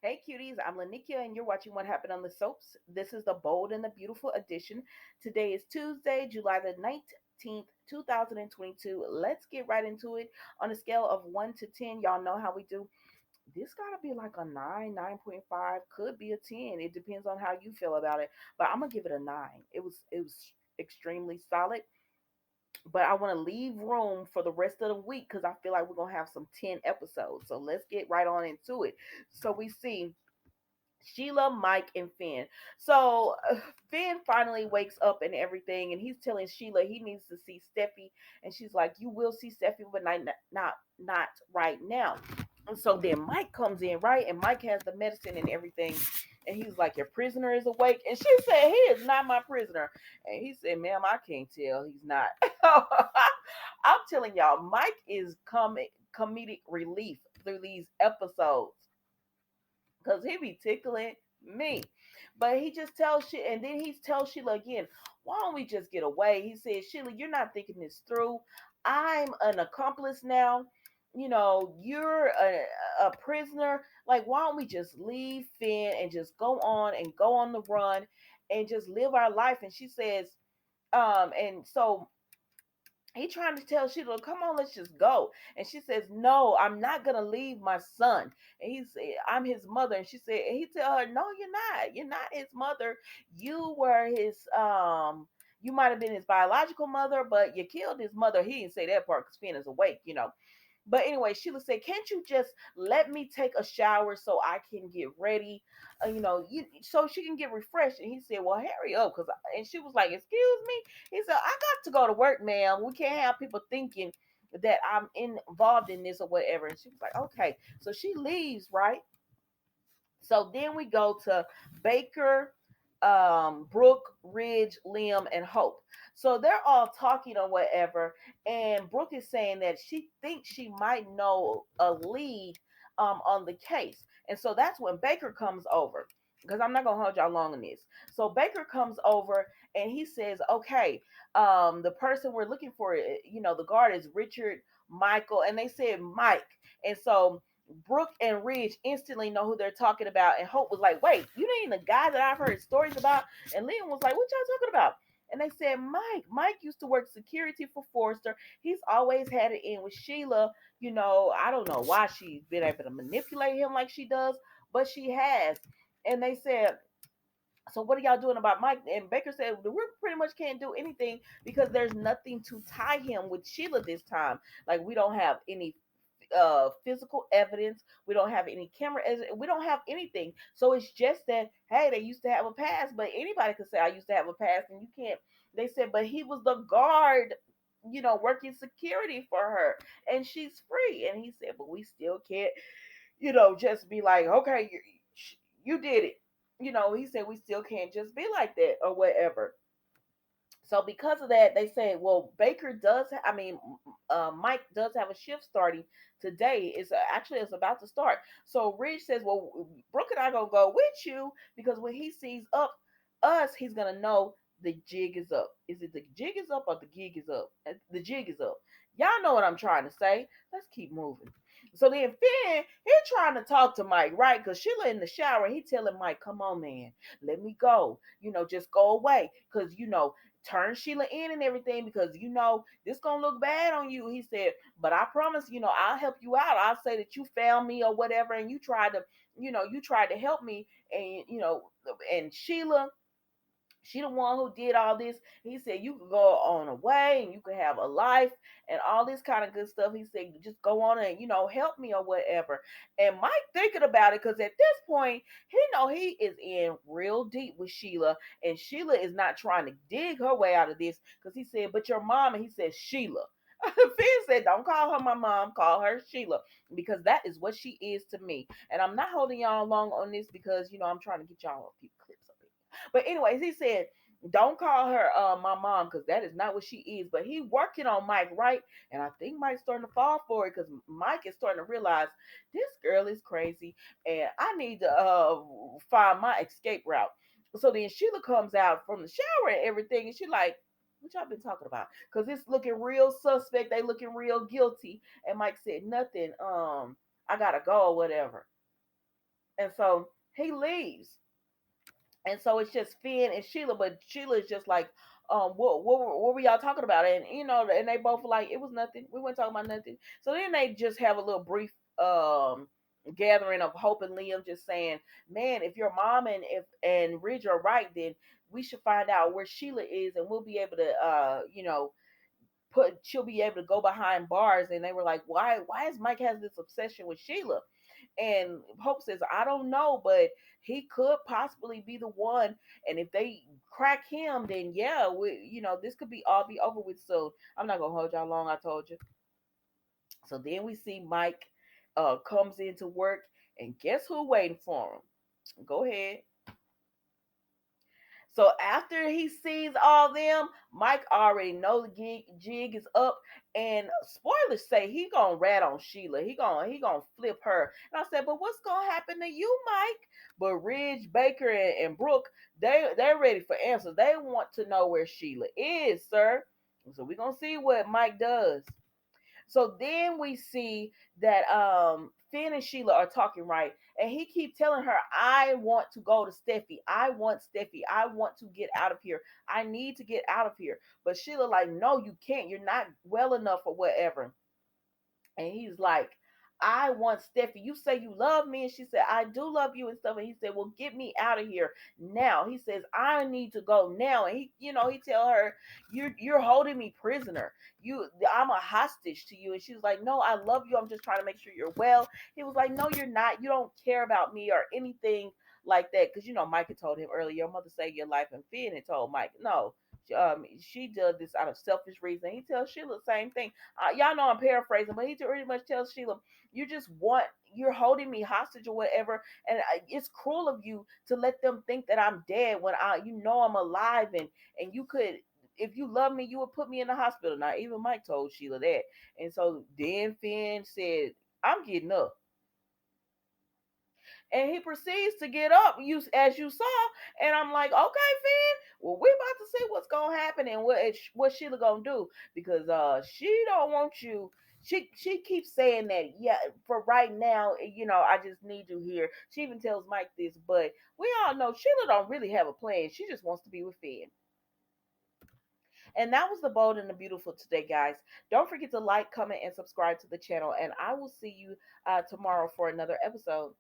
Hey cuties, I'm Lanikia and you're watching What Happened on the Soaps. This is the bold and the beautiful edition. Today is Tuesday, July the 19th, 2022. Let's get right into it. On a scale of 1 to 10, y'all know how we do. This gotta be like a 9, 9.5, could be a 10. It depends on how you feel about it. But I'm gonna give it a 9. It was extremely solid. But I want to leave room for the rest of the week because I feel like we're gonna have some 10 episodes. So let's get right on into it. So we see Sheila, Mike, and Finn. So Finn finally wakes up and everything, and he's telling Sheila he needs to see Steffi, and she's like, "You will see Steffi, but not right now." And so then Mike comes in, right, and Mike has the medicine and everything, and he's like, "Your prisoner is awake," and she said, "He is not my prisoner," and he said, "Ma'am, I can't tell. He's not." I'm telling y'all, Mike is comedic relief through these episodes because he be tickling me. But he just tells Sheila, and then he tells Sheila again, why don't we just get away? He says, Sheila, you're not thinking this through. I'm an accomplice now. You're a prisoner. Like, why don't we just leave Finn and just go on the run and just live our life? And she says, and so he trying to tell Sheila, come on, let's just go. And she says, no, I'm not gonna leave my son. And he said, I'm his mother. And she said, and he tell her, no, you're not. You're not his mother. You were his you might have been his biological mother, but you killed his mother. He didn't say that part because Finn is awake. But anyway, Sheila said, "Can't you just let me take a shower so I can get ready, so she can get refreshed?" And he said, "Well, hurry up, cause." And she was like, "Excuse me." He said, "I got to go to work, ma'am. We can't have people thinking that I'm involved in this or whatever." And she was like, "Okay." So she leaves, right? So then we go to Baker, Brooke, Ridge, Liam, and Hope. So they're all talking or whatever, and Brooke is saying that she thinks she might know a lead on the case. And so that's when Baker comes over. Because I'm not gonna hold y'all long on this. So Baker comes over and he says, "Okay, the person we're looking for, the guard is Richard Michael," and they said Mike, and so Brooke and Ridge instantly know who they're talking about. And Hope was like, "Wait, you ain't the guy that I've heard stories about?" And Liam was like, "What y'all talking about?" And they said, "Mike. Mike used to work security for Forrester. He's always had it in with Sheila. I don't know why she's been able to manipulate him like she does, but she has." And they said, "So what are y'all doing about Mike?" And Baker said, "We pretty much can't do anything because there's nothing to tie him with Sheila this time. Like, we don't have any physical evidence. We don't have any camera. We don't have anything. So it's just that, hey, they used to have a past, but anybody could say I used to have a past, and you can't." They said, "But he was the guard, working security for her, and she's free." And he said, "But we still can't, just be like, okay, you did it." He said, "We still can't just be like that or whatever." So because of that, they say, well, Baker does. I mean, Mike does have a shift starting today. It's about to start. So Ridge says, well, Brooke and I gonna go with you because when he sees us, he's gonna know the jig is up. Is it the jig is up or the gig is up? The jig is up. Y'all know what I'm trying to say. Let's keep moving. So then Finn, he trying to talk to Mike, right? Because Sheila in the shower, he telling Mike, "Come on, man, let me go. Just go away. Because turn Sheila in and everything because this gonna look bad on you." He said, "But I promise, I'll help you out. I'll say that you found me or whatever, and you tried to help me, and Sheila." She the one who did all this. He said you could go on a way and you could have a life and all this kind of good stuff. He said just go on and help me or whatever. And Mike thinking about it because at this point he know he is in real deep with Sheila, and Sheila is not trying to dig her way out of this because he said, "But your mom," and he said Sheila. Finn said, "Don't call her my mom, call her Sheila because that is what she is to me." And I'm not holding y'all long on this because I'm trying to get y'all a few clips up here. But anyways, he said, "Don't call her my mom because that is not what she is." But he working on Mike, right? And I think Mike's starting to fall for it because Mike is starting to realize this girl is crazy, and I need to find my escape route. So then Sheila comes out from the shower and everything, and she like, "What y'all been talking about?" Because it's looking real suspect. They looking real guilty. And Mike said, "Nothing. I gotta go or whatever." And so he leaves. And so it's just Finn and Sheila, but Sheila is just like, what were y'all talking about? And and they both were like, it was nothing. We weren't talking about nothing. So then they just have a little brief gathering of Hope and Liam, just saying, man, if your mom and Ridge are right, then we should find out where Sheila is, and we'll be able to, she'll be able to go behind bars. And they were like, why is Mike has this obsession with Sheila? And Hope says, I don't know, but he could possibly be the one. And if they crack him, then yeah, this could be over with soon. I'm not gonna hold y'all long, I told you. So then we see Mike comes into work, and guess who waiting for him? Go ahead. So after he sees all them, Mike already know the jig is up, and spoilers say he gonna rat on Sheila. He gonna flip her. And I said, but what's gonna happen to you, Mike? But Ridge, Baker, and Brooke, they're ready for answers. They want to know where Sheila is, sir. So we're gonna see what Mike does. So then we see that Finn and Sheila are talking, right, and he keep telling her, "I want to go to Steffi. I want Steffi. I want to get out of here. I need to get out of here." But Sheila like, "No, you can't. You're not well enough or whatever." And he's like, I want Steffi. You say you love me. And she said, I do love you and stuff. And he said, well, get me out of here now. He says, I need to go now. And he tell her, you're holding me prisoner. I'm a hostage to you. And she was like, no, I love you. I'm just trying to make sure you're well. He was like, no, you're not. You don't care about me or anything like that. Because, Mike had told him earlier, your mother saved your life. And Finn had told Mike, no, she does this out of selfish reason. He tells Sheila the same thing. Y'all know I'm paraphrasing, but he pretty much tells Sheila, you're holding me hostage or whatever, and it's cruel of you to let them think that I'm dead when I'm alive, and you could. If you love me, you would put me in the hospital. Now, even Mike told Sheila that. And so then Finn said, I'm getting up. And he proceeds to get up, as you saw. And I'm like, okay, Finn, well, we about to see what's gonna happen and what Sheila gonna do, because she don't want you. She keeps saying that, yeah, for right now, I just need you here. She even tells Mike this, but we all know Sheila don't really have a plan. She just wants to be with Finn. And that was the bold and the beautiful today, guys. Don't forget to like, comment, and subscribe to the channel. And I will see you tomorrow for another episode.